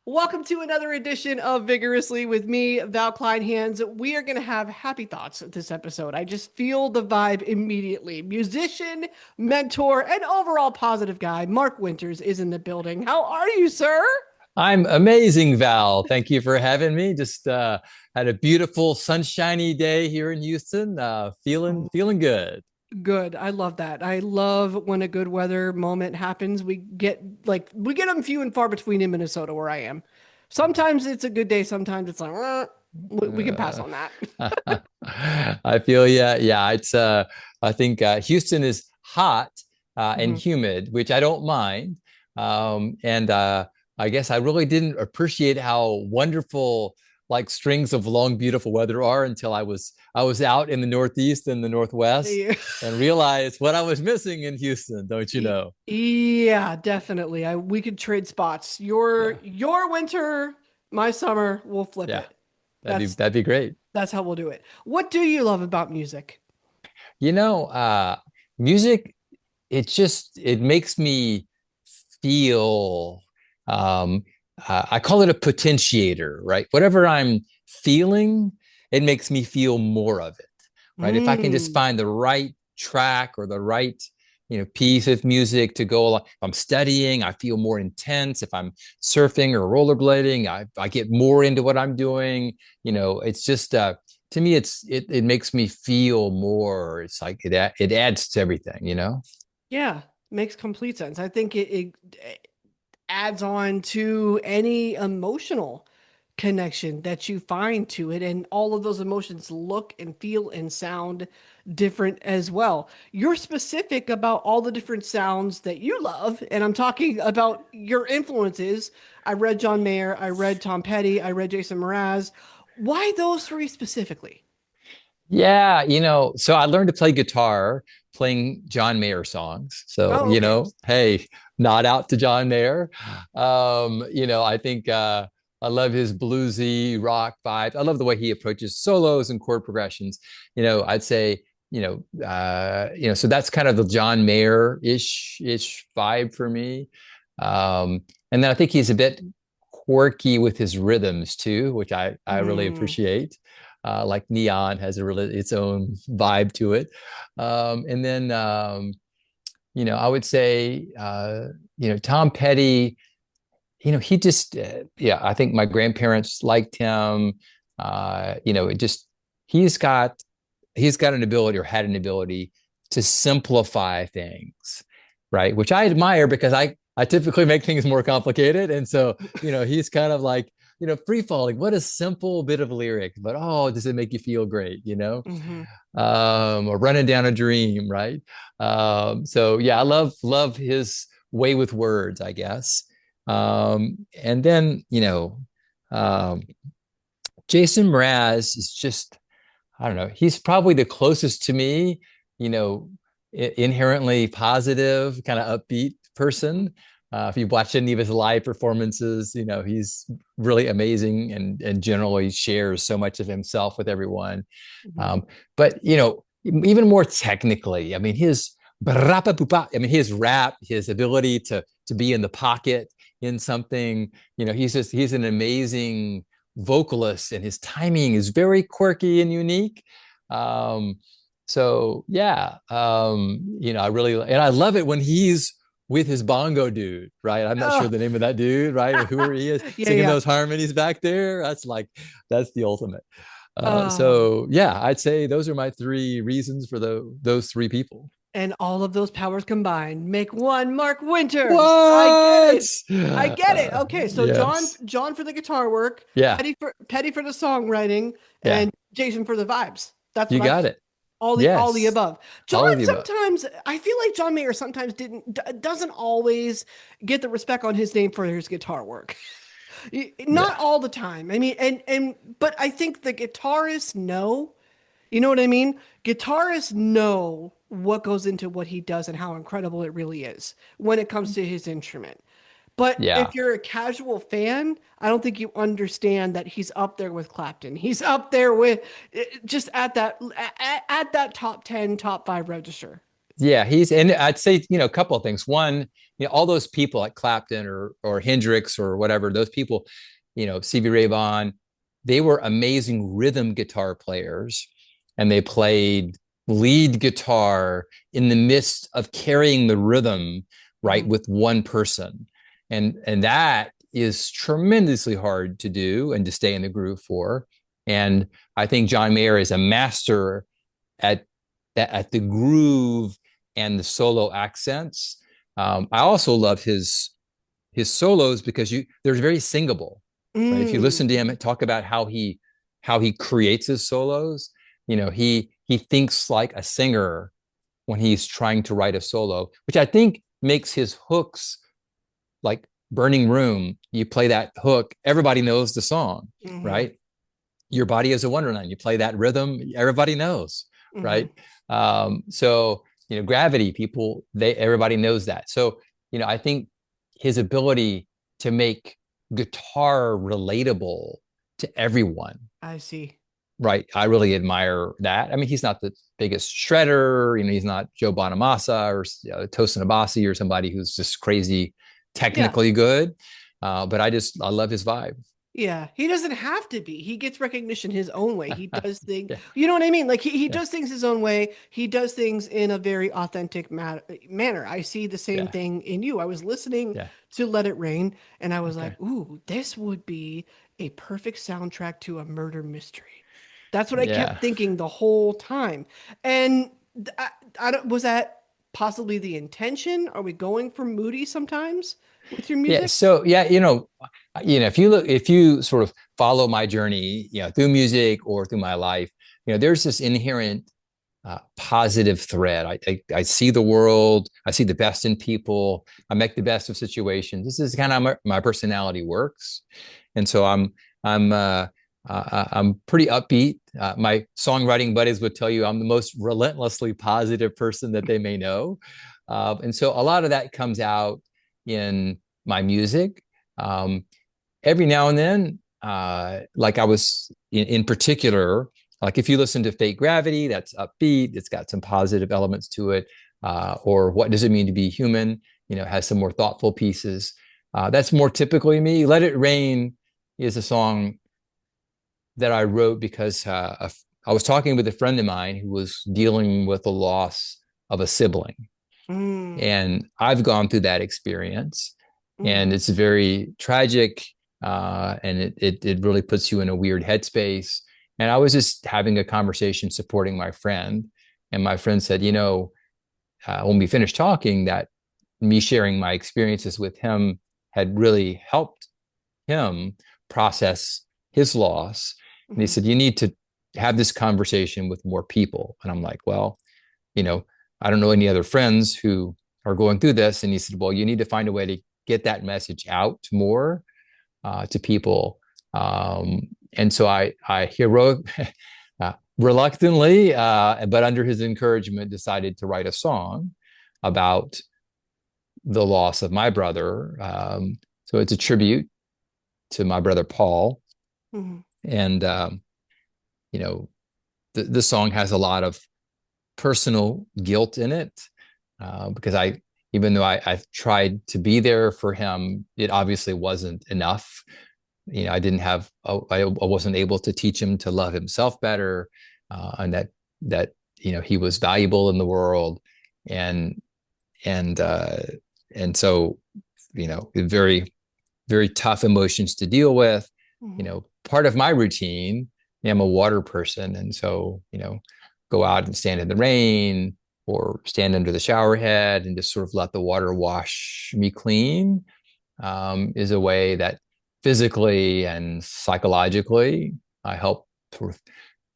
Welcome to another edition of Vigorously with me, Val Kleinhans. We are going to have happy thoughts this episode. I just feel the vibe immediately. Musician, mentor, and overall positive guy, Mark Winters is in the building. How are you, sir? I'm amazing, Val. Thank you for having me. Just had a beautiful sunshiny day here in Houston. Feeling good. Good. I love that. I love when a good weather moment happens. We get them few and far between in Minnesota where I am. Sometimes it's a good day, sometimes it's like we can pass Uh, on that. I feel yeah. I think Houston is hot and Mhm. humid, which I don't mind. And I guess I really didn't appreciate how wonderful like strings of long, beautiful weather are until I was out in the Northeast and the Northwest Yeah. and realized what I was missing in Houston, don't you know? Yeah, definitely. We could trade spots. Your Yeah, your winter, my summer, we'll flip yeah. it. That'd be That's that'd be great. that's how we'll do it. What do you love about music? You know, music, it makes me feel, um, I call it a potentiator, right? Whatever I'm feeling, it makes me feel more of it, right? If I can just Mm. find the right track or the right, piece of music to go along. If I'm studying, I feel more intense. If I'm surfing or rollerblading, I get more into what I'm doing. It's just, to me, it makes me feel more. It's like it adds to everything. Yeah, makes complete sense. I think it adds on to any emotional connection that you find to it, and all of those emotions look and feel and sound different as well. You're specific about all the different sounds that you love, and I'm talking about your influences. I read John Mayer, I read Tom Petty, I read Jason Mraz. Why those three specifically? Yeah, so I learned to play guitar playing John Mayer songs. So, Oh, okay. hey, nod out to John Mayer. I think I love his bluesy rock vibe. I love the way he approaches solos and chord progressions. I'd say, so that's kind of the John Mayer-ish vibe for me. And then I think he's a bit quirky with his rhythms too, which I really Mm. appreciate. Like Neon has its own vibe to it. And then, I would say, Tom Petty, he just, yeah, I think my grandparents liked him. It just, he's got, he's got an ability or had an ability to simplify things, right? Which I admire because I typically make things more complicated. And so, he's kind of like, free falling. What a simple bit of lyric, but oh, does it make you feel great, Hmm. or running down a dream, right? So yeah, I love his way with words, I guess. And then, um, Jason Mraz is just, I don't know, he's probably the closest to me, you know, inherently positive, kind of upbeat person. If you've watched any of his live performances, he's really amazing and generally shares so much of himself with everyone. Hmm. But even more technically, I mean, his rap, his ability to be in the pocket in something, he's an amazing vocalist, and his timing is very quirky and unique. Um, so yeah, I love it when he's with his bongo dude, right? I'm not sure Oh. the name of that dude, right? Or who he is Yeah, singing yeah. those harmonies back there. That's the ultimate. Oh. So yeah, I'd say those are my three reasons for those three people. And all of those powers combined make one Mark Winters. I get What? it. I get it. Okay, so John Yes. John for the guitar work, Yeah. Petty for the songwriting, Yeah. and Jason for the vibes. That's You what I got it. all the Yes. above. John All of the above. sometimes I feel like John Mayer sometimes doesn't always get the respect on his name for his guitar work. Yeah. Not all the time. I mean, and but I think the guitarists know. You know what I mean? Guitarists know what goes into what he does and how incredible it really is when it comes to his instrument. But Yeah. if you're a casual fan, I don't think you understand that he's up there with Clapton. He's up there with just at that top 10, top 5 register. Yeah, and I'd say, a couple of things. One, all those people like Clapton or Hendrix or whatever, those people, Stevie Ray Vaughan, they were amazing rhythm guitar players, and they played lead guitar in the midst of carrying the rhythm, right, Mhm. with one person. And that is tremendously hard to do and to stay in the groove for. And I think John Mayer is a master at at the groove and the solo accents. I also love his solos because they're very singable, right? If you listen Mm, to him talk about how he creates his solos, he thinks like a singer when he's trying to write a solo, which I think makes his hooks like Burning Room. You play that hook, everybody knows the song, mhm, right? Your body is a wonderland. You play that rhythm, everybody knows, mhm. right? So gravity, everybody knows that. So I think his ability to make guitar relatable to everyone, I see. right? I really admire that. I mean, he's not the biggest shredder, he's not Joe Bonamassa or Tosin Abasi or somebody who's just crazy Yeah. technically good. But I love his vibe. Yeah, he doesn't have to be. He gets recognition his own way. He does things, Yeah, you know what I mean? Like he yeah, does things his own way. He does things in a very authentic manner. I see the same yeah, thing in you. I was listening yeah. to Let It Rain and I was Okay. like, ooh, this would be a perfect soundtrack to a murder mystery. That's what I Yeah. kept thinking the whole time. And I don't, was that possibly the intention? Are we going for moody sometimes with your Yeah. music? So yeah, if you sort of follow my journey, through music or through my life, there's this inherent positive thread. I see the world. I see the best in people. I make the best of situations. This is kind of my personality works, and so I'm pretty upbeat. My songwriting buddies would tell you I'm the most relentlessly positive person that they may know, and so a lot of that comes out in my music. Um, every now and then, like I was in particular, like if you listen to Fake Gravity, that's upbeat, it's got some positive elements to it. Or What Does It Mean to Be Human? Has some more thoughtful pieces. That's more typically me. Let It Rain is a song that I wrote because I was talking with a friend of mine who was dealing with the loss of a sibling. Mm, And I've gone through that experience, and mhm, it's very tragic, and it really puts you in a weird headspace. And I was just having a conversation supporting my friend, and my friend said, when we finished talking, that me sharing my experiences with him had really helped him process his loss. And he mhm. said, you need to have this conversation with more people. And I'm like, well, you know, I don't know any other friends who are going through this. And he said, well, you need to find a way to get that message out more to people. And so I heroic, reluctantly, but under his encouragement, decided to write a song about the loss of my brother. So it's a tribute to my brother Paul, Mhm. and you know, the song has a lot of personal guilt in it, because even though I've tried to be there for him, it obviously wasn't enough. I didn't have, I wasn't able to teach him to love himself better, and that he was valuable in the world, and and uh, and so very very tough emotions to deal with. Mhm. Part of my routine, I'm a water person. And so, go out and stand in the rain or stand under the shower head and just sort of let the water wash me clean, is a way that physically and psychologically I help sort of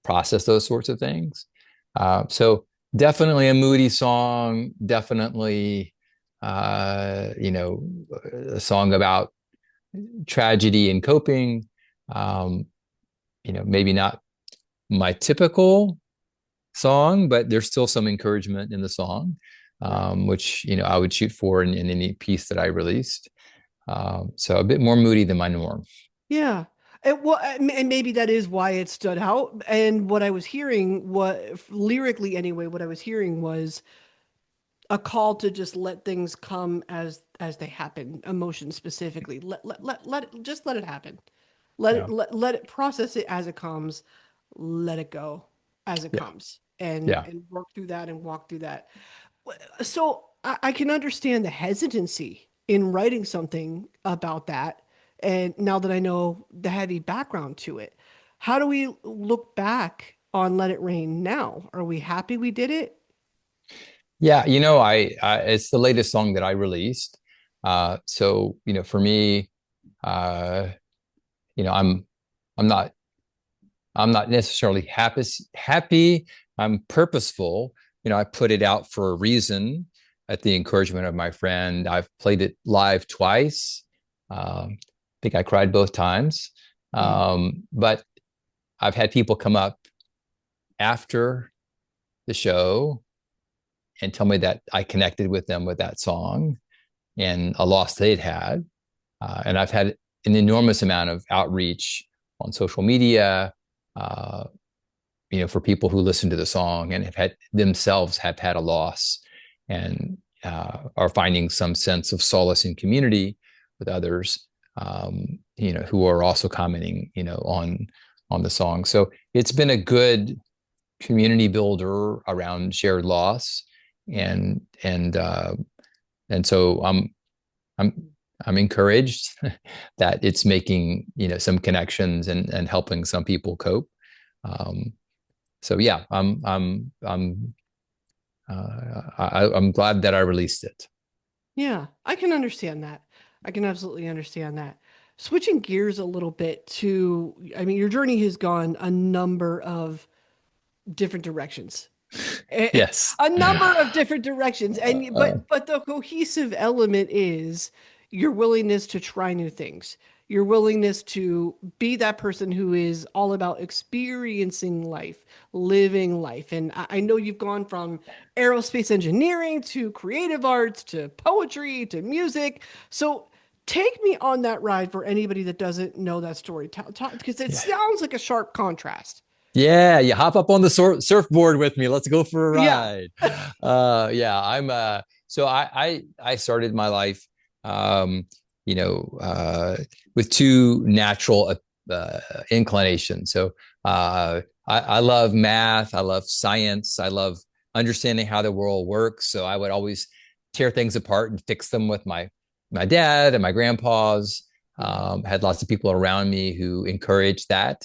process those sorts of things. So definitely a moody song, definitely, a song about tragedy and coping. Um, maybe not my typical song, but there's still some encouragement in the song, Right. which I would shoot for in any piece that I released. So a bit more moody than my norm. Yeah. And maybe that is why it stood out. And what I was hearing, what lyrically anyway, what I was hearing was a call to just let things come as they happen, emotions specifically. Let it just let it happen. Yeah. Let it process it as it comes. Let it go as it Yeah. comes Yeah. and work through that and walk through that. So I can understand the hesitancy in writing something about that. And now that I know the heavy background to it, how do we look back on Let It Rain now? Are we happy we did it? Yeah, I it's the latest song that I released. So, for me, uh, you know, I'm not I'm not necessarily happy. I'm purposeful. I put it out for a reason at the encouragement of my friend. I've played it live twice. I think I cried both times. Mm. But I've had people come up after the show and tell me that I connected with them with that song and a loss they'd had. And I've had an enormous amount of outreach on social media, uh, for people who listen to the song and have had a loss and are finding some sense of solace and community with others, who are also commenting, on the song. So it's been a good community builder around shared loss, and and so I'm I'm encouraged that it's making some connections and helping some people cope. Um, so yeah, I'm glad that I released it. Yeah, I can understand that. I can absolutely understand that. Switching gears a little bit to, I mean, your journey has gone a number of different directions. Yes. A number of different directions. And Uh, but the cohesive element is your willingness to try new things. Your willingness to be that person who is all about experiencing life, living life. And I know you've gone from aerospace engineering to creative arts to poetry to music. So take me on that ride for anybody that doesn't know that story. Because it yeah. sounds like a sharp contrast. Yeah, you hop up on the surfboard with me. Let's go for a Yeah. ride. Yeah, so I started my life, um, you know, uh, with two natural inclinations. So I love math, I love science, I love understanding how the world works. So I would always tear things apart and fix them with my dad and my grandpas. Mhm. Had lots of people around me who encouraged that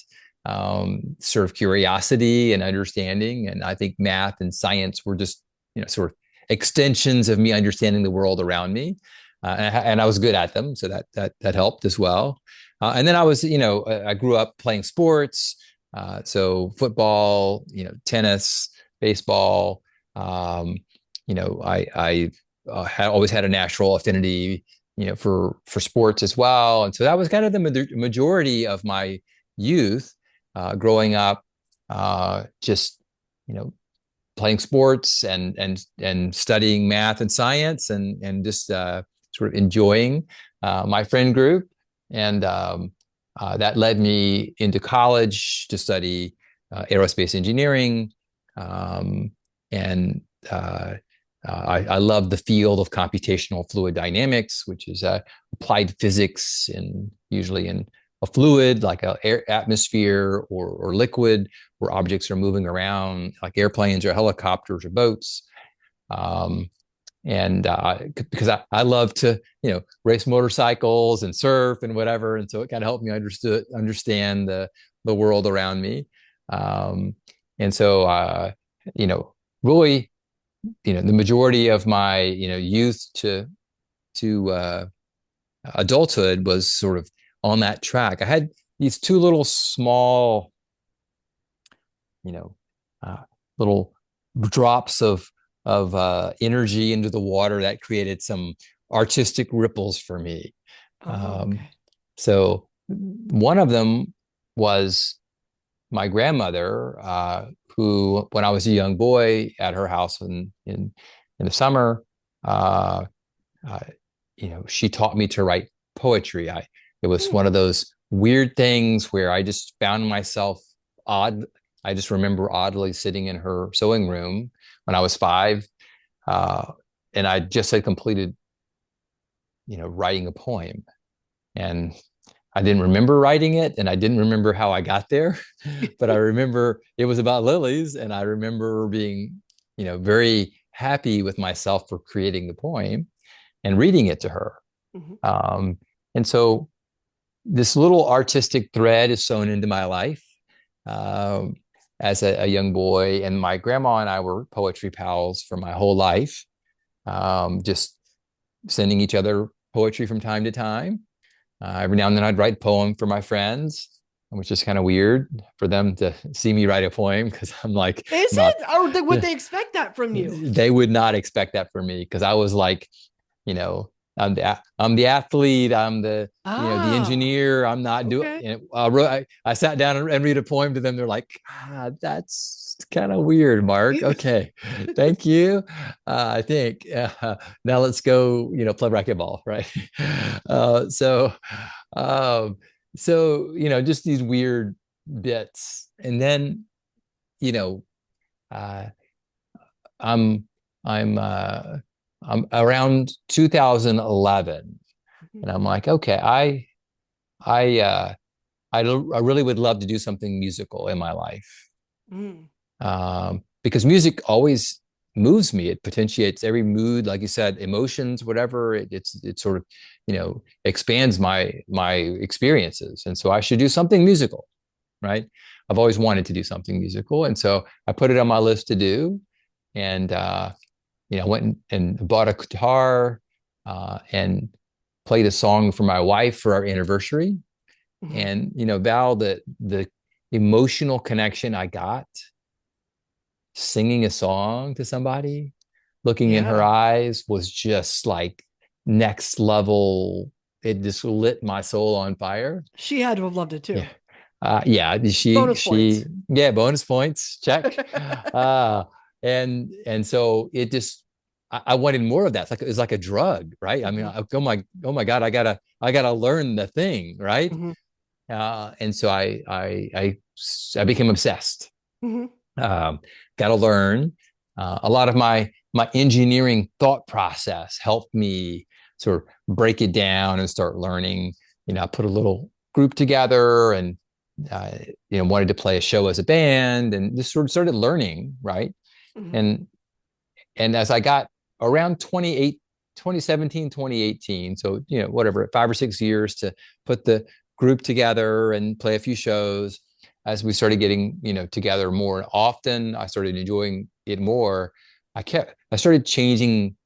sort of curiosity and understanding. And I think math and science were just, sort of extensions of me understanding the world around me. And I was good at them. So that helped as well. And then I grew up playing sports. So football, tennis, baseball. Um, I had always had a natural affinity, for sports as well. And so that was kind of the majority of my youth, growing up, just you know playing sports and studying math and science and just sort of enjoying my friend group, and that led me into college to study aerospace engineering, um, and I love the field of computational fluid dynamics, which is applied physics in usually in a fluid like a air atmosphere or liquid where objects are moving around like airplanes or helicopters or boats. Um, and because I love to race motorcycles and surf and whatever, and so it kind of helped me understand the world around me. Um, and so you know really the majority of my youth to adulthood was sort of on that track. I had these two little small, you know, uh, little drops of energy into the water that created some artistic ripples for me. Oh, Um, okay. so one of them was my grandmother, who, when I was a young boy at her house in the summer, uh, uh, she taught me to write poetry. It was Hmm. one of those weird things where I just found myself odd. I just remember oddly sitting in her sewing room when I was 5, and I just had completed, writing a poem, and I didn't remember writing it, and I didn't remember how I got there, but I remember it was about lilies, and I remember being, very happy with myself for creating the poem and reading it to her. Mhm. Um, and so this little artistic thread is sewn into my life um, as a young boy. And my grandma and I were poetry pals for my whole life, just sending each other poetry from time to time. Every now and then I'd write a poem for my friends, which is kind of weird for them to see me write a poem because I'm like Is not, it? Or would they expect that from you? they would not expect that from me because I was like, you know, I'm the athlete. I'm the Ah, engineer. I'm not doing. okay. I sat down and read a poem to them. They're like, that's kind of weird, Mark. Okay, thank you. I think now let's go. Play racquetball, right? Uh, so, um, just these weird bits, and then you know, uh, I'm I'm I'm around 2011, Mhm. and I'm like, okay, I I really would love to do something musical in my life, Mm. because music always moves me. It potentiates every mood, like you said, emotions, whatever. It sort of expands my experiences, and so I should do something musical, right? I've always wanted to do something musical, and so I put it on my list to do, and went and bought a guitar and played a song for my wife for our anniversary. Mhm. And, Val, the emotional connection I got singing a song to somebody, looking in her Yeah. eyes was just like next level. It just lit my soul on fire. She had to have loved it Yeah. too. Yeah, Bonus points. yeah, bonus points, check. Uh, and so it just, I wanted more of that. It's like a drug, right? I mean, Mhm. oh my God, I gotta learn the thing, right? Mhm. And so I became obsessed. Mhm. Um, got to learn. A lot of my engineering thought process helped me sort of break it down and start learning. I put a little group together and uh, wanted to play a show as a band and just sort of started learning, right? Mhm. And and as I got around 2017, 2018, so whatever, 5 or 6 years to put the group together and play a few shows. As we started getting together more often, I started enjoying it more. I started changing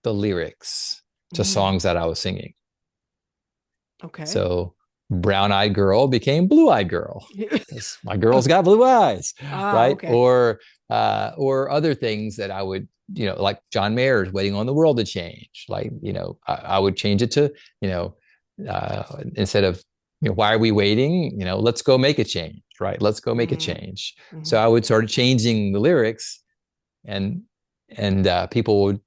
the lyrics to Mhm. songs that I was singing. Okay. So brown eyed girl became blue eyed girl because my girl's got blue eyes, Ah, right? okay. Or other things that I would, like John Mayer's Waiting on the World to Change. Like, I would change it to, you know, instead of, why are we waiting? Let's go make a change, right? Let's go make a Mhm. change. So Mhm. I would start changing the lyrics, and people would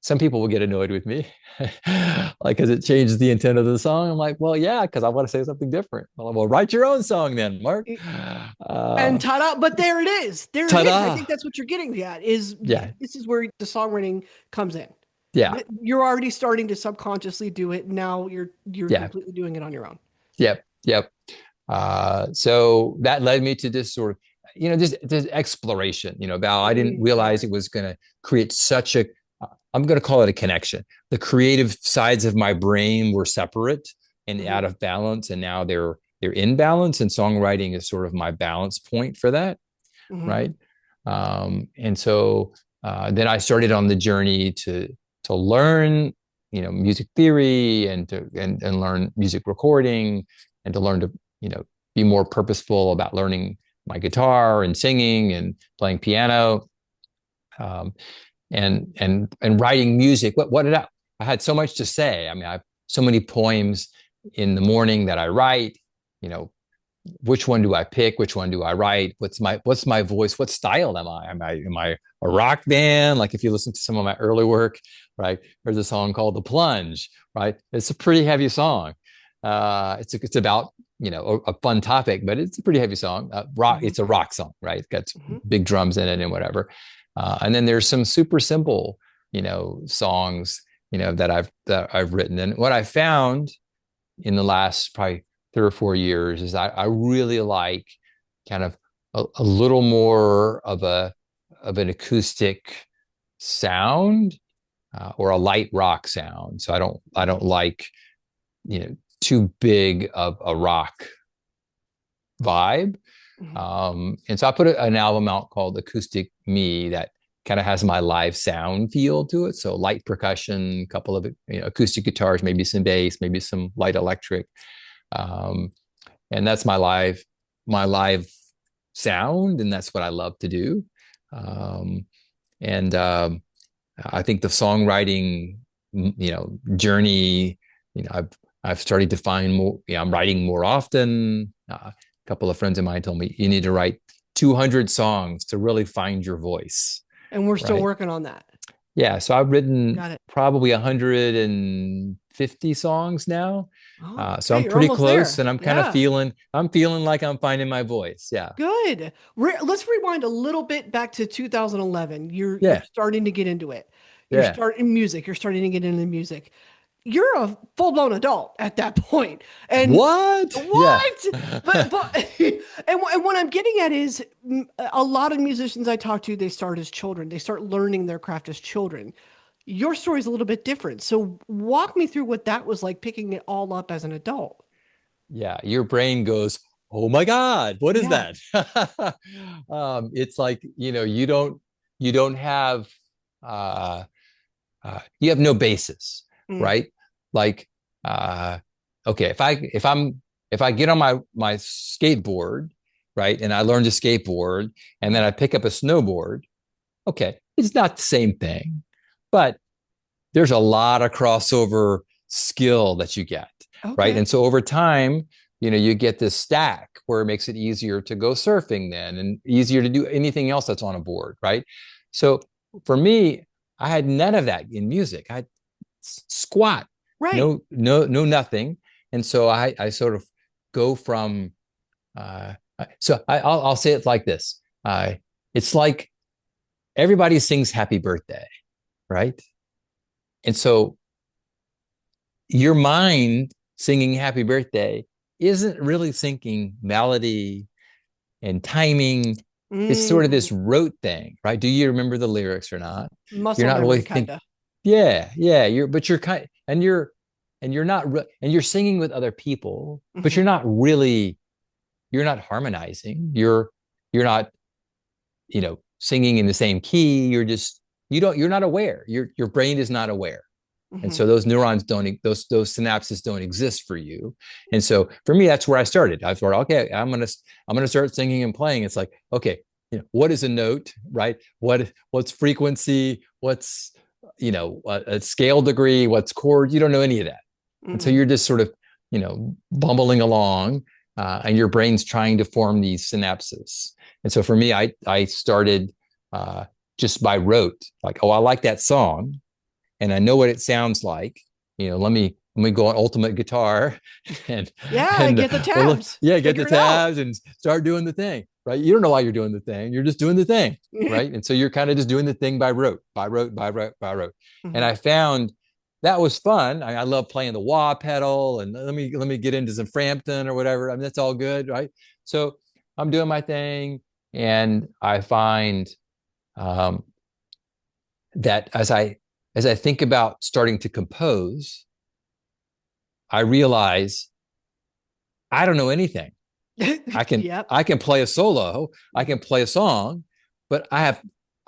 some people will get annoyed with me, like because it changes the intent of the song. I'm like, well, yeah, because I want to say something different. Well, write your own song then, Mark. And Uh, ta-da, but there it is. There it is. I think ta-da! that's what you're getting at is Yeah, this is where the songwriting comes in. yeah, You're already starting to subconsciously do it. Now you're yeah, completely doing it on your own. yep, yep. So that led me to this sort of, just this exploration. Val, I didn't Yeah. realize it was going to create such a. I'm going to call it a connection. The creative sides of my brain were separate and Hmm. out of balance, and now they're in balance. And songwriting is sort of my balance point for that, Hmm. right? And so then I started on the journey to learn, music theory and and learn music recording and to learn to you know be more purposeful about learning my guitar and singing and playing piano. Um, and writing music. What did I had so much to say. I mean, I have so many poems in the morning that I write. You know, which one do I pick? Which one do I write? What's my voice? What style am I? Am I a rock band? Like if you listen to some of my early work, right? There's a song called "The Plunge," right? It's a pretty heavy song. It's about a fun topic, but it's a pretty heavy song. Rock. Hmm. It's a rock song, right? It's got Hmm. big drums in it and whatever. And then there's some super simple. songs, that I've written. And what I found in the last probably 3 or 4 years is I really like kind of a little more of an acoustic sound, or a light rock sound. So I don't like too big of a rock vibe. Mhm. And so I put an album out called Acoustic Me that kind of has my live sound feel to it. So light percussion, a couple of acoustic guitars, maybe some bass, maybe some light electric. Um, and that's my live sound, and that's what I love to do. Um, and I think the songwriting, journey, I've started to find more. I'm writing more often. A couple of friends of mine told me you need to write 200 songs to really find your voice, And we're still right? working on that. Yeah, so I've written Got it. probably 150 songs now. Oh, So hey, I'm you're pretty almost close, there. and Yeah. I'm feeling like I'm finding my voice. Yeah, Good. Let's rewind a little bit back to 2011. You're yeah, starting to get into it. You're yeah. starting music. You're starting to get into music. You're a full-blown adult at that point. And What? Yeah, what? But and what I'm getting at is a lot of musicians I talk to, they start as children. They start learning their craft as children. Your story is a little bit different. So walk me through what that was like picking it all up as an adult. yeah. Your brain goes, "Oh my God, what is Yeah. that?" It's like you don't have uh, you have no basis, Mm, right? Like, uh, okay, if I get on my skateboard, right, and I learn to skateboard, and then mhm. I pick up a snowboard, okay, it's not the same thing, but there's a lot of crossover skill that you get, right? Okay. And so over time, you get this stack where it makes it easier to go surfing then, and easier to do anything else that's on a board, right? So for me, I had none of that in music. I had squat, Right. no, no, no, nothing. And so I sort of go from, uh, I'll say it like this. It's like everybody sings happy birthday, right? And so your mind singing happy birthday isn't really syncing melody and timing. It's sort of Mm, this rote thing, right? Do you remember the lyrics or not? You're muscle not really memory, think, kind of. yeah, yeah. But you're and you're not and you're singing with other people, but Hmm. you're not harmonizing. You're not, singing in the same key. You're not aware. Your brain is not aware. And Hmm. so those neurons don't, those synapses don't exist for you. And so for me, that's where I started. I thought, okay, I'm gonna start singing and playing. It's like, okay, what is a note, right? What's frequency? What's a scale degree? What's chord? You don't know any of that. And so Hmm. you're just sort of, bumbling along, and your brain's trying to form these synapses. And so for me, I started, uh, just by rote, like, oh, I like that song and I know what it sounds like. Let me go on Ultimate Guitar and Yeah, and get the well, look, tabs. yeah, get the Figure it out. tabs and start doing the thing, right? You don't know why you're doing the thing. You're just doing the thing, right? And so you're kind of just doing the thing by rote, by rote, by rote, by rote. And Hmm. I found that was fun. I love playing the wah pedal, and let me get into some Frampton or whatever. I mean, that's all good, right? So I'm doing my thing, and I find, um, that as I think about starting to compose, I realize I don't know anything. I can Yep. I can play a solo, I Hmm. can play a song, but I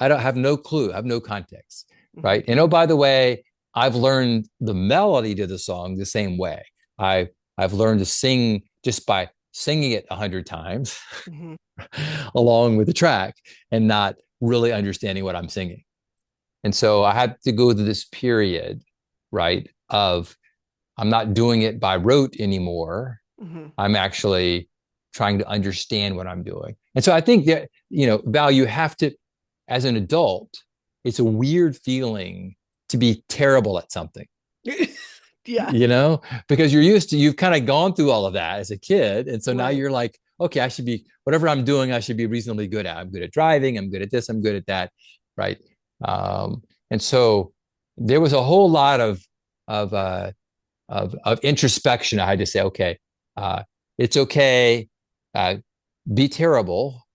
don't have no clue, I have no context, Hmm. right? And oh, by the way, I've learned the melody to the song the same way. I've learned to sing just by singing it 100 times Hmm. along with the track and not really understanding what I'm singing. And so I had to go through this period, right, of I'm not doing it by rote anymore. Hmm. I'm actually trying to understand what I'm doing. And so I think that, Val, you have to, as an adult, it's a weird feeling to be terrible at something, Yeah. because you've kind of gone through all of that as a kid. And so now Right. you're like, okay, whatever I'm doing, I should be reasonably good at. I'm good at driving. I'm good at this. I'm good at that. Right. Um, And so there was a whole lot of of introspection. I had to say, okay, uh, it's okay, uh, be terrible,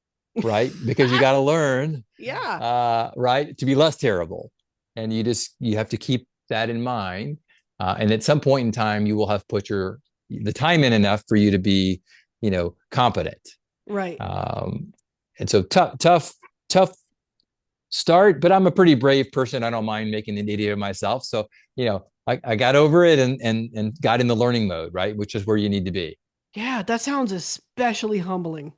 right? Because you got to learn, Yeah. right, to be less terrible, and you have to keep that in mind. And at some point in time, you will have put the time in enough for you to be, competent. Right. Um, and so tough start, but I'm a pretty brave person. I don't mind making an idiot of myself. So, I got over it and got in the learning mode, right? Which is where you need to be. Yeah, that sounds especially humbling.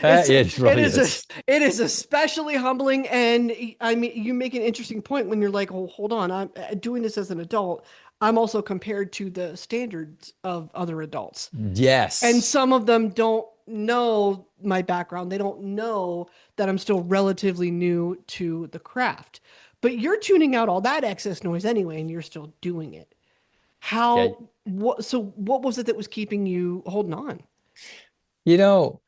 It's It it really is a is. it is especially humbling, and I mean, you make an interesting point when you're like, "Oh, hold on, I'm doing this as an adult. I'm also compared to the standards of other adults." And Yes. some of them don't know my background. They don't know that I'm still relatively new to the craft. But you're tuning out all that excess noise anyway, and you're still doing it. Yeah. What was it that was keeping you holding on? You know,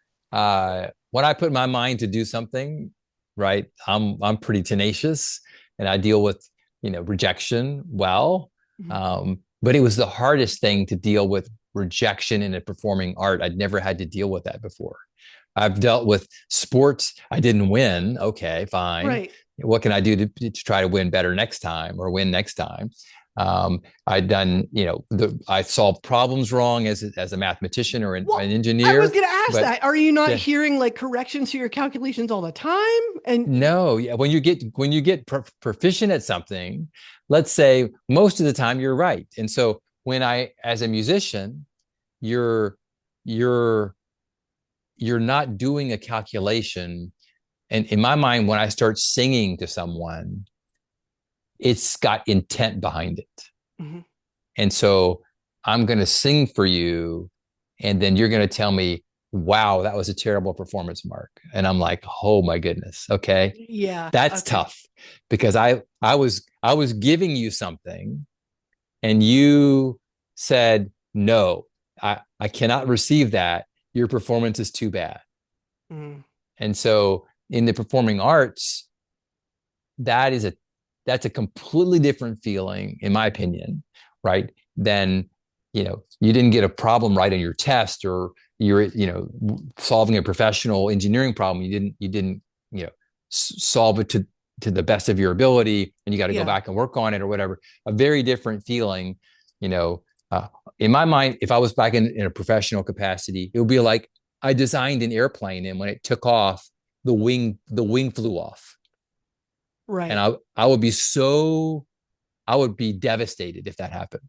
when I put my mind to do something, right, I'm pretty tenacious and I deal with, rejection well. Mhm. But it was the hardest thing to deal with rejection in a performing art. I'd never had to deal with that before. I've dealt with sports. I didn't win. Okay, fine. Right. What can I do to try to win better next time or win next time? I'd done, I solved problems wrong as a mathematician or an Well, I was engineer, going to ask but that. Are you not yeah, hearing like corrections to your calculations all the time? And no, yeah. When you get proficient at something, let's say most of the time you're right. And so as a musician, you're you're you're not doing a calculation. And in my mind, when I start singing to someone, it's got intent behind it. Mhm. And so I'm going to sing for you. And then you're going to tell me, wow, that was a terrible performance, Mark. And I'm like, oh my goodness. Okay. Yeah, That's okay. tough because I was giving you something and you said, no, I cannot receive that. Your performance is too bad. Mhm. And so in the performing arts, that is a that's a completely different feeling, in my opinion, right? Than, you didn't get a problem right on your test, or you're, solving a professional engineering problem. You didn't, solve it to the best of your ability, and you got to go Yeah. back and work on it or whatever. A very different feeling, you know. In my mind, if I was back in a professional capacity, it would be like I designed an airplane, and when it took off, the wing flew off, and Right. I would be devastated if that happened,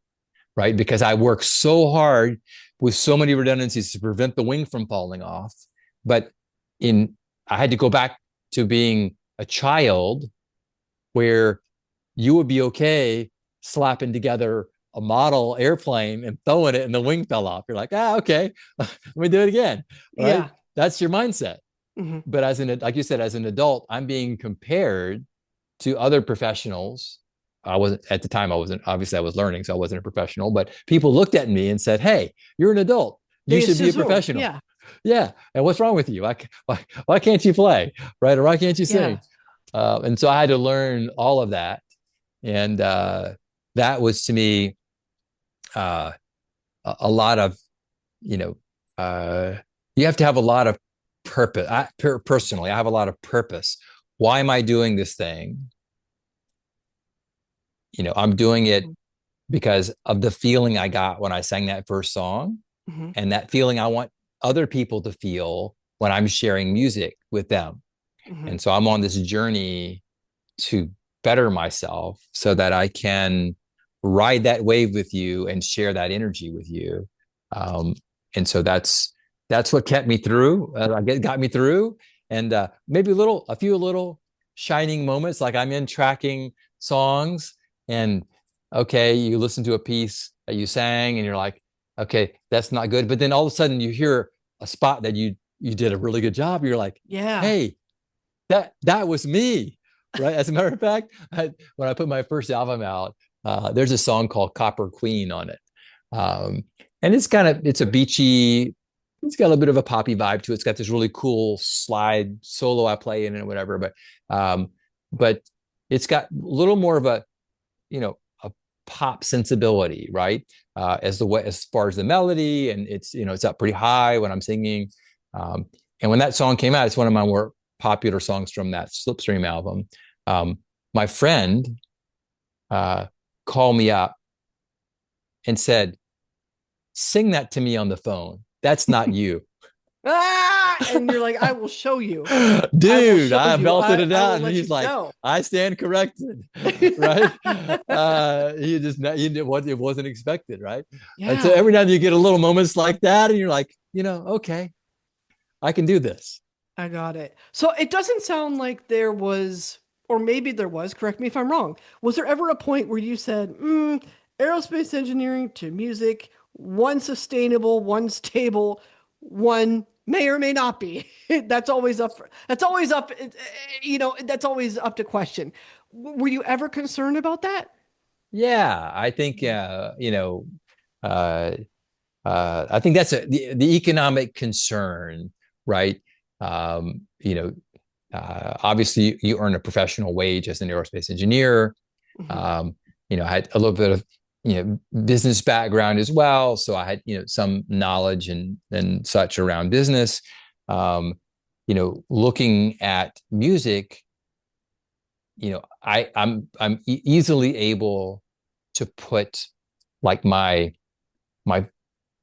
right? Because I worked so hard with so many redundancies to prevent the wing from falling off. But in I had to go back to being a child where you would be okay slapping together a model airplane and throwing it and the wing fell off. You're like, okay, let me do it again. Right. Yeah. That's your mindset. Mhm. But like you said, as an adult, I'm being compared to other professionals. I wasn't at the time. I wasn't obviously I was learning, so I wasn't a professional. But people looked at me and said, "Hey, you're an adult. You They should be a assume. professional." Yeah. Yeah, and what's wrong with you? Why can't you play, right? Or why can't you Yeah. sing? And so I had to learn all of that, and that was to me uh, a lot of, you know, you have to have a lot of purpose. Personally, I have a lot of purpose. Why am I doing this thing? I'm doing it Mhm. because of the feeling I got when I sang that first song, Mhm. and that feeling I want other people to feel when I'm sharing music with them. Mhm. And so I'm on this journey to better myself so that I can ride that wave with you and share that energy with you. Um, and so that's what kept me through. Got me through, and maybe a few little shining moments, like I'm in tracking songs, and okay, you listen to a piece that you sang, and you're like, okay, that's not good. But then all of a sudden, you hear a spot that you did a really good job. You're like, Yeah. hey, that was me, right? As a matter of fact, when I put my first album out, there's a song called Copper Queen on it, um, and it's a beachy. It's got a little bit of a poppy vibe to it. It's got this really cool slide solo I play in and whatever. But it's got a little more of a, a pop sensibility, right? As the way, as far as the melody, and it's up pretty high when I'm singing. Um, and when that song came out, it's one of my more popular songs from that Slipstream album. Um, my friend uh, called me up and said, "Sing that to me on the phone. That's not you." Ah, and you're like, I will show you. I will Dude, show I you. belted I, it I out, will and let he's you like, know. "I stand corrected," right? He just he did what it wasn't expected, right? And so Yeah. every time you get a little moments like that, and you're like, okay, I can do this. I got it. So it doesn't sound like there was, or maybe there was, correct me if I'm wrong. Was there ever a point where you said, aerospace engineering to music, one sustainable, one stable, one may or may not be? That's always up, that's always up to question. Were you ever concerned about that? Yeah, I think uh, I think that's the economic concern, right? Obviously, you earn a professional wage as an aerospace engineer. Mhm. Um, I had a little bit of business background as well, so I had some knowledge and such around business. Um, looking at music, I'm easily able to put like my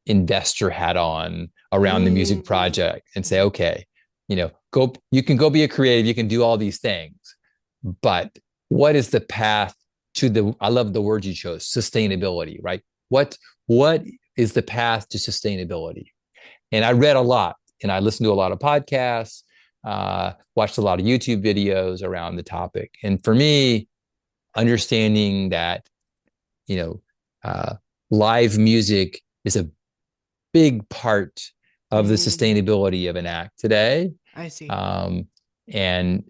investor hat on around the music Mm. project and say, Mhm. okay, you can go be a creative, you can do all these things, but what is the path to I love the word you chose, sustainability, right? What is the path to sustainability? And I read a lot and I listened to a lot of podcasts, watched a lot of YouTube videos around the topic. And for me, understanding that, you know, uh, live music is a big part of the Mhm. sustainability of an act today. I see. Um, and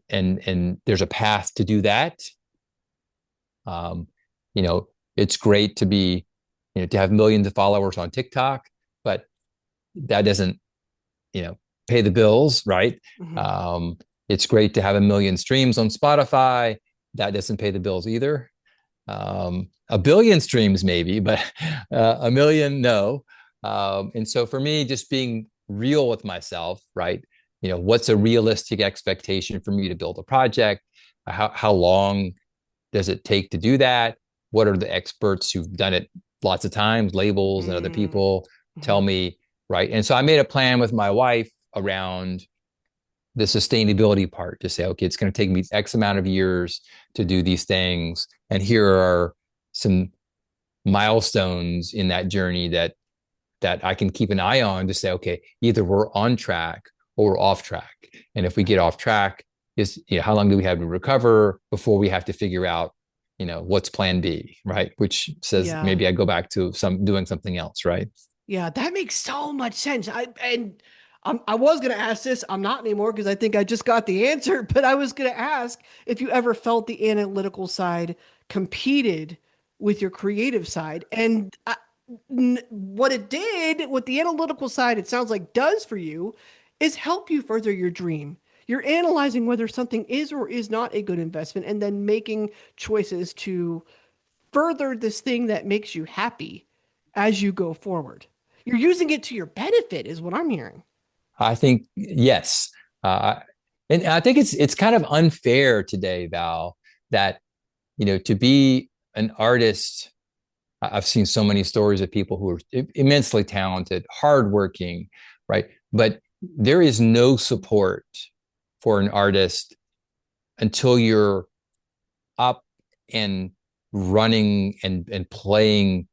there's a path to do that. Um, you know, it's great to be, to have millions of followers on TikTok, but that doesn't, pay the bills, right? Mhm. Um, it's great to have a million streams on Spotify. That doesn't pay the bills either. A billion streams maybe, but a million, no. And so for me, just being real with myself, right? What's a realistic expectation for me to build a project? How long does it take to do that? What are the experts who've done it lots of times, labels and other Mm. people tell Mhm. me, right? And so I made a plan with my wife around the sustainability part to say, okay, it's going to take me X amount of years to do these things. And here are some milestones in that journey that I can keep an eye on to say, okay, either we're on track or we're off track. And if we get Right. off track, how long do we have to recover before we have to figure out, what's plan B, right? Which says Yeah. maybe I go back to doing something else, right? Yeah, that makes so much sense. I was gonna ask this. I'm not anymore because I think I just got the answer. But I was gonna ask if you ever felt the analytical side competed with your creative side, and what it did, what the analytical side, it sounds like does for you, is help you further your dream. You're analyzing whether something is or is not a good investment, and then making choices to further this thing that makes you happy as you go forward. You're using it to your benefit, is what I'm hearing. I think yes, uh, and I think it's kind of unfair today, Val, that to be an artist. I've seen so many stories of people who are immensely talented, hardworking, right? But there is no support for an artist until you're up and running and playing,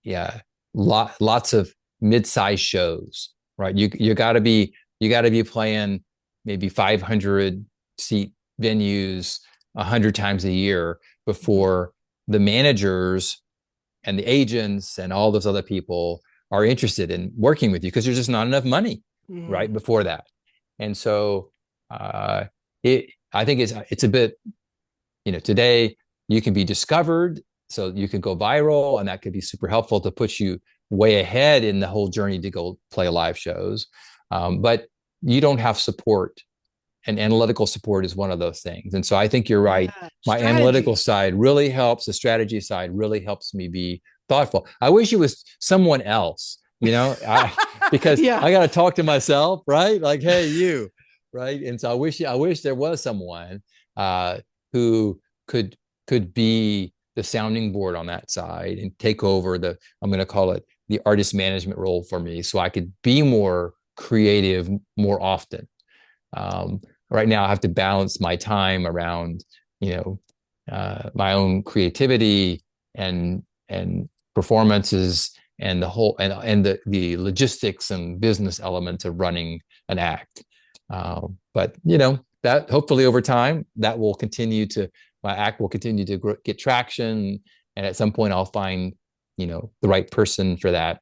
yeah, lots of mid-sized shows, right? You got to be playing maybe 500 seat venues 100 times a year Mhm. before the managers and the agents and all those other people are interested in working with you because there's just not enough money Mhm. right before that. And so uh, I think it's a bit, today you can be discovered, so you can go viral, and that could be super helpful to put you way ahead in the whole journey to go play live shows. But you don't have support and analytical support is one of those things. And so I think you're right. Yeah. My analytical Strategy. side really helps. The strategy side really helps me be thoughtful. I wish it was someone else, because Yeah. I got to talk to myself, right? Like, hey, you, right? And so I wish there was someone uh, who could could be the sounding board on that side and take over I'm going to call it the artist management role for me, so I could be more creative more often. Um, right now, I have to balance my time around, you know, my own creativity and performances and the whole and the logistics and business elements of running an act. But that hopefully over time that will continue to my act will continue to get traction, and at some point I'll find the right person for that,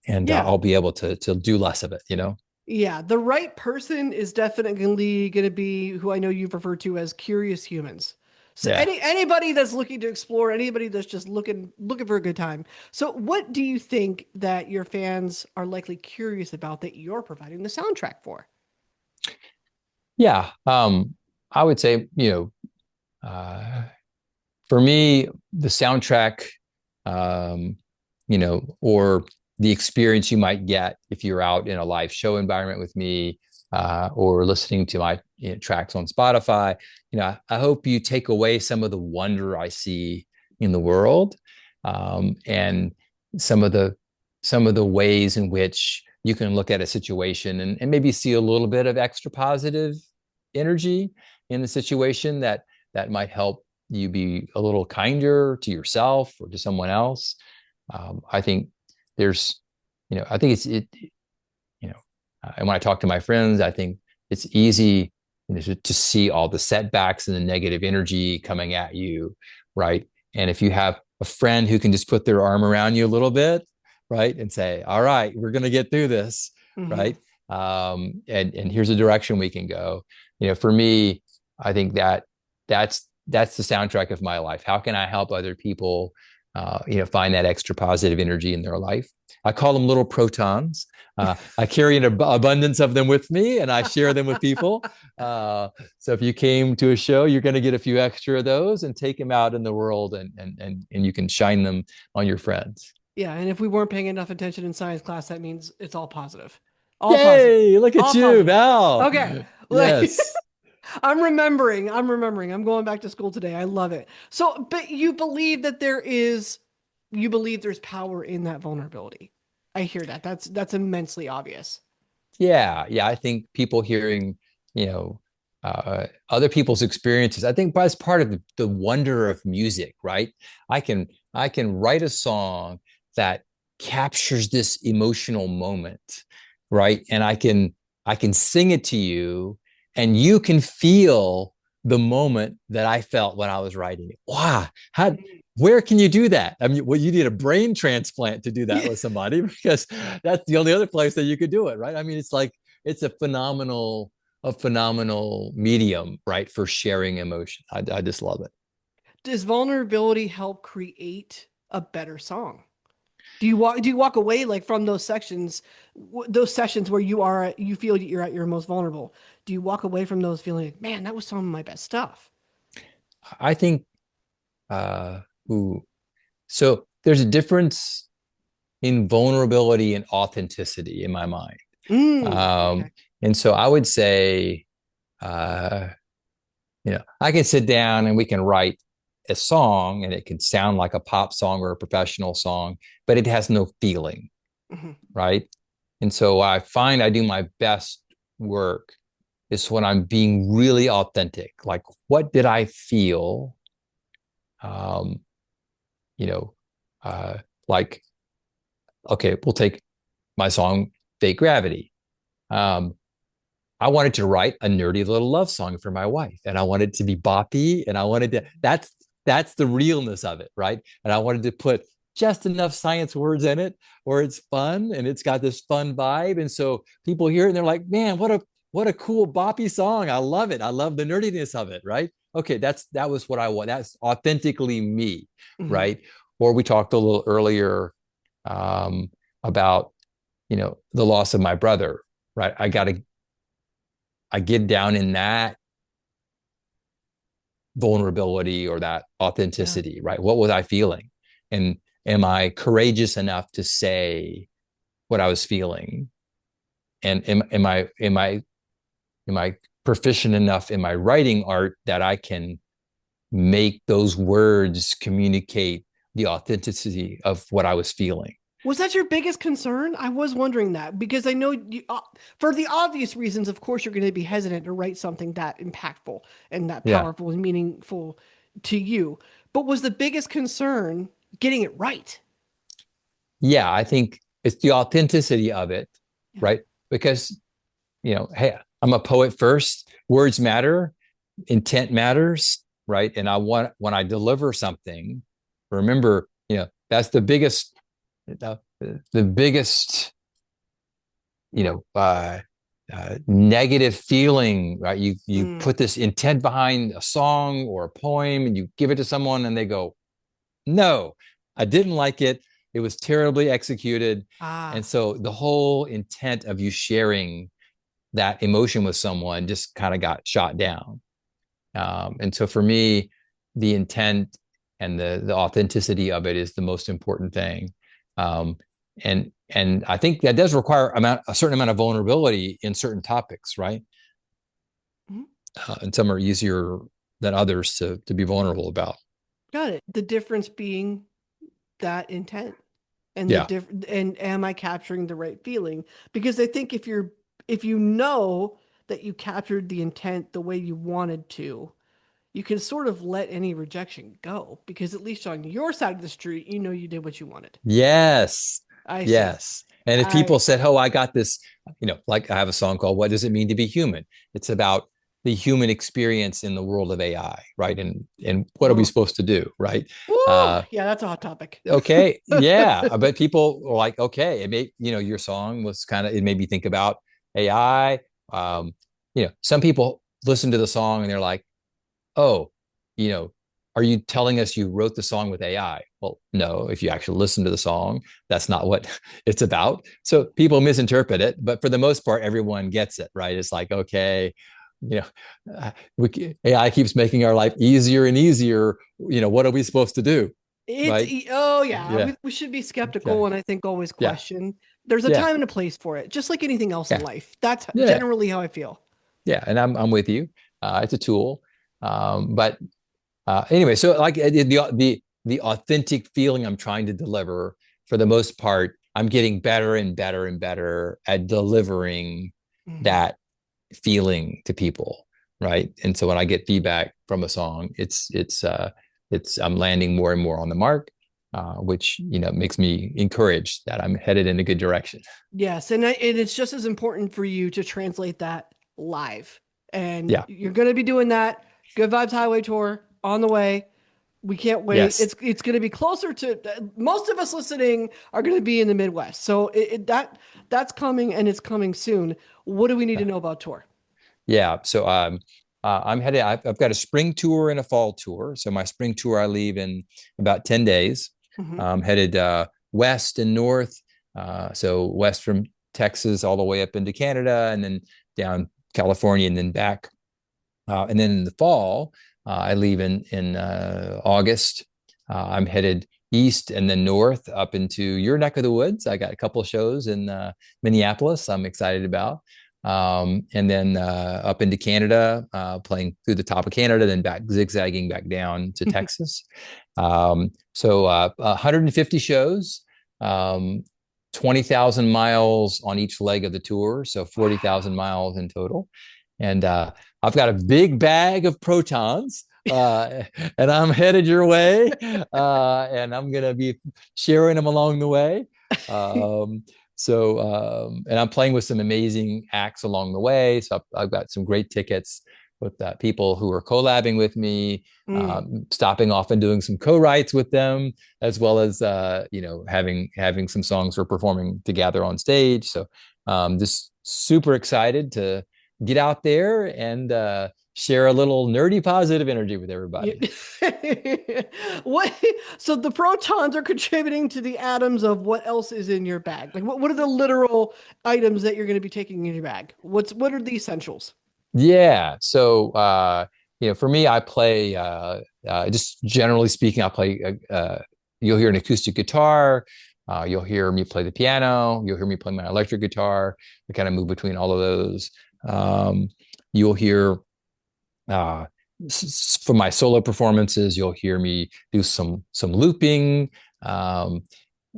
and Yeah. I'll be able to do less of it. Yeah. The right person is definitely going to be who I know you've referred to as curious humans. So Yeah. anybody that's looking to explore, anybody that's just looking for a good time. So what do you think that your fans are likely curious about that you're providing the soundtrack for? Yeah. I would say, uh, for me, the soundtrack, or the experience you might get if you're out in a live show environment with me, or listening to my tracks on Spotify, I hope you take away some of the wonder I see in the world, and some of the ways in which you can look at a situation and maybe see a little bit of extra positive energy in the situation that might help you be a little kinder to yourself or to someone else. I think there's, I think and when I talk to my friends, I think it's easy, to see all the setbacks and the negative energy coming at you, right? And if you have a friend who can just put their arm around you a little bit, right, and say, "All right, we're going to get through this," Hmm. right? And here's a direction we can go. For me, I think that's the soundtrack of my life. How can I help other people, find that extra positive energy in their life? I call them little protons. I carry an abundance of them with me, and I share them with people. So if you came to a show, you're going to get a few extra of those and take them out in the world, and you can shine them on your friends. Yeah, and if we weren't paying enough attention in science class, that means it's all positive. All positive. Yay! Look at All you, positive. Val. Okay. Like Yes. I'm remembering. I'm going back to school today. I love it. So, but you believe there's power in that vulnerability. I hear that. That's immensely obvious. Yeah, yeah. I think people hearing, other people's experiences. I think that's part of the wonder of music, right? I can write a song that captures this emotional moment, right? And I can sing it to you, and you can feel the moment that I felt when I was writing it. Wow, how Mhm. where can you do that? I mean, well, you need a brain transplant to do that Yeah. with somebody because that's the only other place that you could do it, right? I mean, it's like it's a phenomenal medium, right, for sharing emotion. I just love it. Does vulnerability help create a better song? Do you walk away like from those sessions where you feel you're at your most vulnerable? Do you walk away from those feeling like, man, that was some of my best stuff? I think, uh, ooh, so there's a difference in vulnerability and authenticity in my mind. Okay. And so I would say, uh, I can sit down and we can write a song and it can sound like a pop song or a professional song, but it has no feeling, Mhm. right? And so I find I do my best work is when I'm being really authentic. Like, what did I feel? Um, you know, uh, like, okay, we'll take my song, Fake Gravity. Um, I wanted to write a nerdy little love song for my wife, and I wanted to be boppy, and I wanted to. That's the realness of it, right? And I wanted to put just enough science words in it where it's fun and it's got this fun vibe, and so people hear it and they're like, "Man, what a cool boppy song! I love it. I love the nerdiness of it." Right? Okay, that was what I want. That's authentically me, Mhm. right? Or we talked a little earlier, about the loss of my brother, right? I got to I get down in that vulnerability or that Yeah. authenticity, right? What was I feeling? And am I courageous enough to say what I was feeling? And am I proficient enough in my writing art that I can make those words communicate the authenticity of what I was feeling? Was that your biggest concern? I was wondering that because I know you, for the obvious reasons, of course, you're going to be hesitant to write something that impactful and that Yeah. powerful and meaningful to you. But was the biggest concern getting it right? Yeah, I think it's the authenticity of it, Yeah. right? Because, hey, I'm a poet first. Words matter, intent matters, right? And I want when I deliver something, remember, that's the biggest, negative feeling, right? You Mm. put this intent behind a song or a poem, and you give it to someone, and they go, "No, I didn't like it. It was terribly executed." And Ah. so the whole intent of you sharing that emotion with someone just kind of got shot down. And so for me, the intent and the authenticity of it is the most important thing. Um, and I think that does require a certain amount of vulnerability in certain topics, right? Mhm. And some are easier than others to be vulnerable about. Got it. The difference being that intent and the Yeah. diff and am I capturing the right feeling? Because I think if you know that you captured the intent the way you wanted to, you can sort of let any rejection go because at least on your side of the street, you know you did what you wanted. Yes. I see. Yes. And if I people said, "Oh, I got this," like I have a song called "What Does It Mean to Be Human?" It's about the human experience in the world of AI, right? And what are we oh, supposed to do, right? woo, Uh, yeah, that's a hot topic. okay, yeah. I bet people were like, okay, it may, your song was it made me think about AI. Um, some people listen to the song and they're like, oh, you know, are you telling us you wrote the song with AI? Well, no, if you actually listen to the song, that's not what it's about. So people misinterpret it, but for the most part, everyone gets it, right? It's like, okay, you know, AI keeps making our life easier and easier. What are we supposed to do? Right? Oh yeah, Yeah. we should be Yeah. skeptical and I think always Yeah. question. There's a Yeah. time and a place for it, just like anything else in Yeah. life. That's Yeah. generally how I feel. Yeah. And I'm with you. It's a tool. But anyway, so like the authentic feeling I'm trying to deliver, for the most part, I'm getting better and better and better at delivering Mhm. that feeling to people, right? And so when I get feedback from a song, it's I'm landing more and more on the mark, which makes me encouraged that I'm headed in a good direction. Yes, and it's just as important for you to translate that live. And Yeah. you're going to be doing that. Good Vibes Highway Tour on the way. We can't wait. Yes. It's going to be closer to most of us listening are going to be in the Midwest. So that's coming and it's coming soon. What do we need to know about tour? Yeah. So I'm headed. I've got a spring tour and a fall tour. So my spring tour, I leave in about 10 days. Mhm. I'm headed west and north. So west from Texas all the way up into Canada, and then down California, and then back. And then in the fall, I leave in August. I'm headed east and then north up into your neck of the woods. I got a couple of shows in Minneapolis I'm excited about. And then up into Canada, playing through the top of Canada, then back zigzagging back down to Texas. So 150 shows, 20,000 miles on each leg of the tour. So 40,000 Wow. miles in total. And I've got a big bag of protons, and I'm headed your way, and I'm gonna be sharing them along the way. And I'm playing with some amazing acts along the way. So I've got some great tickets with people who are collabing with me, Mm. stopping off and doing some co-writes with them, as well as having some songs we're performing together on stage. So just super excited to get out there and share a little nerdy positive energy with You- everybody. what? So the protons are contributing to the atoms of what else is in your bag? Like what are the literal items that you're going to be taking in your bag? What are the essentials? Yeah. So, for me, I play, just generally speaking, I play, you'll hear an acoustic guitar. You'll hear me play the piano. You'll hear me play my electric guitar. I kind of move between all of those. Um, you'll hear, uh, for my solo performances, you'll hear me do some looping, um,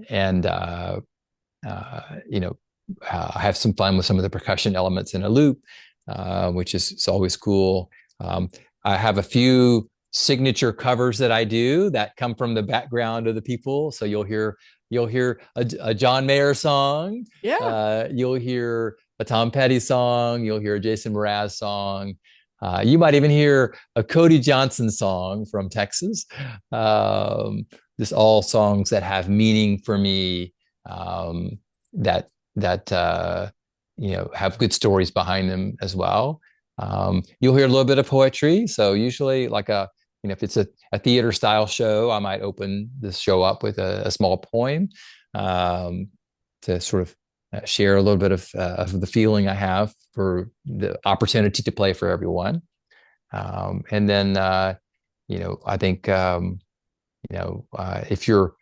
and uh, you know, I have some fun with some of the percussion elements in a loop, which is always cool. Um, I have a few signature covers that I do that come from the background of the people. So you'll hear a John Mayer song, Yeah. you'll hear a Tom Petty song, you'll hear a Jason Mraz song. You might even hear a Cody Johnson song from Texas. Um, just all songs that have meaning for me, um, that have good stories behind them as well. You'll hear a little bit of poetry. So usually, like if it's a theater style show, I might open this show up with a small poem, um, to sort of share a little bit of the feeling I have for the opportunity to play for everyone. And then I think if you're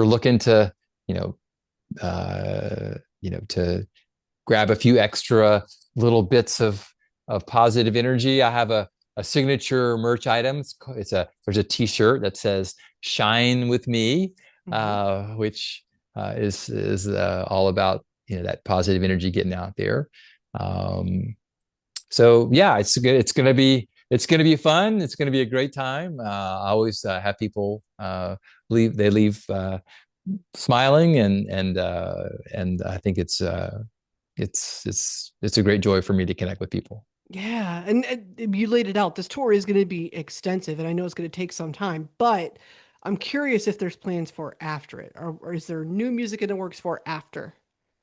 looking to you know to grab a few extra little bits of positive energy. I have a signature merch item. There's a T-shirt that says "Shine with Me," Hmm. which is all about that positive energy getting out there. Um, so yeah, it's good. It's gonna be fun. It's gonna be a great time. I always have people leave. They leave smiling, and I think it's a great joy for me to connect with people. Yeah, and you laid it out. This tour is going to be extensive, and I know it's going to take some time, but I'm curious if there's plans for after it, or is there new music in the works for after?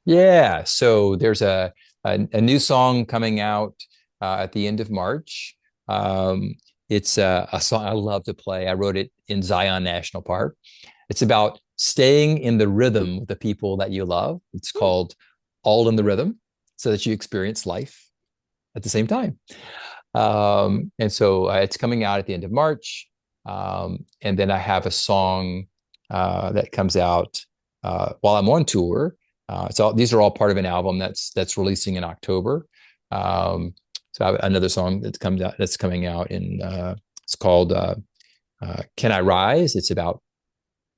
Yeah, so there's a new song coming out at the end of March. It's a song I love to play. I wrote it in Zion National Park. It's about staying in the rhythm with the people that you love. It's Hmm. called All in the Rhythm, so that you experience life at the same time. And so it's coming out at the end of March. And then I have a song that comes out while I'm on tour. So these are all part of an album that's releasing in October. So I have another song that's coming out in it's called "Can I Rise?" It's about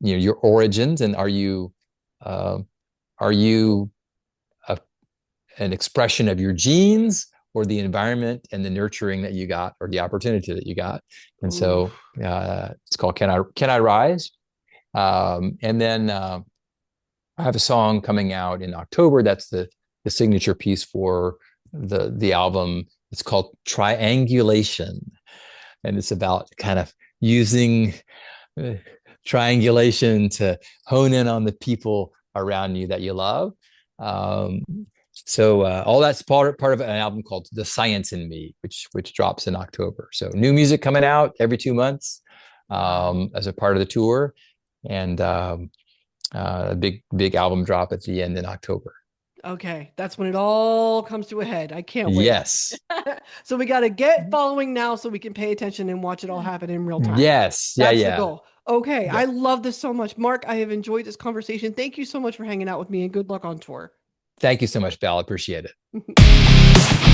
your origins, and uh, are you a an expression of your genes or the environment and the nurturing that you got or the opportunity that you got. And Ooh. so it's called Can I Rise? And then I have a song coming out in October. That's the signature piece for the album. It's called Triangulation, and it's about kind of using uh, triangulation to hone in on the people around you that you love. Um, so all that's part of an album called The Science in Me, which drops in October. So new music coming out every 2 months, Wow. as a part of the tour, and a big album drop at the end in October. Okay, that's when it all comes to a head. I can't wait. Yes, So we got to get following now so we can pay attention and watch it all happen in real time. yes, yeah, That's the yeah. goal. Okay, Yeah. I love this so much. Mark, I have enjoyed this conversation. Thank you so much for hanging out with me and good luck on tour. Thank you so much, Val. I appreciate it.